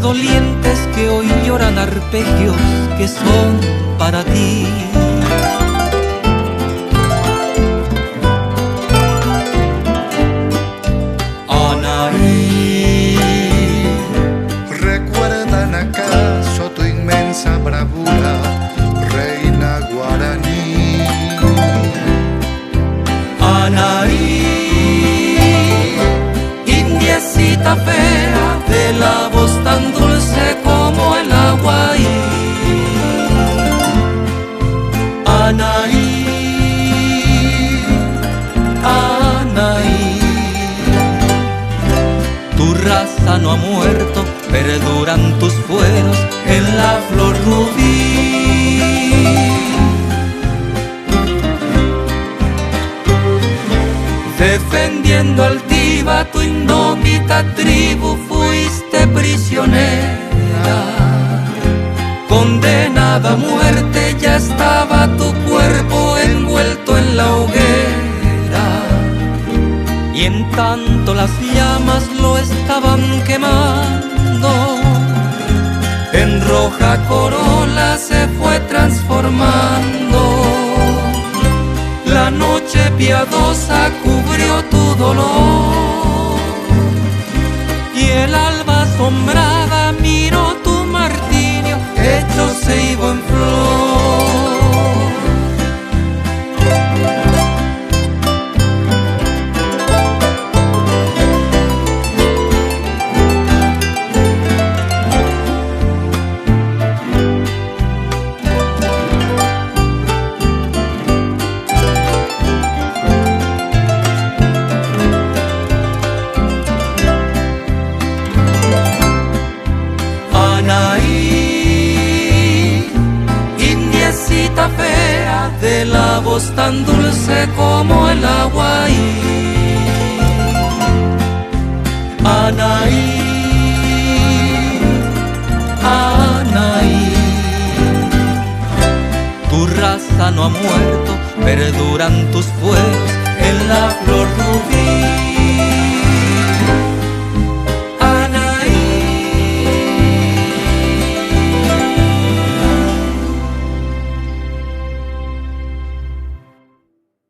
dolientes que hoy lloran arpegios que son para ti. Anaí, ¿recuerdan acaso tu inmensa bravura, reina guaraní? Anaí, indiecita fea, de la voz tan dulce como el agua. Anaí, Anaí, tu raza no ha muerto, perduran tus fueros en la flor rubí. Defendiendo altiva tu indómita tribu, fuiste prisionera. Condenada a muerte, ya estaba tu cuerpo envuelto en la hoguera. Y en tanto las llamas lo estaban quemando, en roja corola se fue transformando. La noche piadosa cubrió tu dolor y el alba asombrada miró tu martirio hecho ceibo en flor. Anaí, indiecita fea, de la voz tan dulce como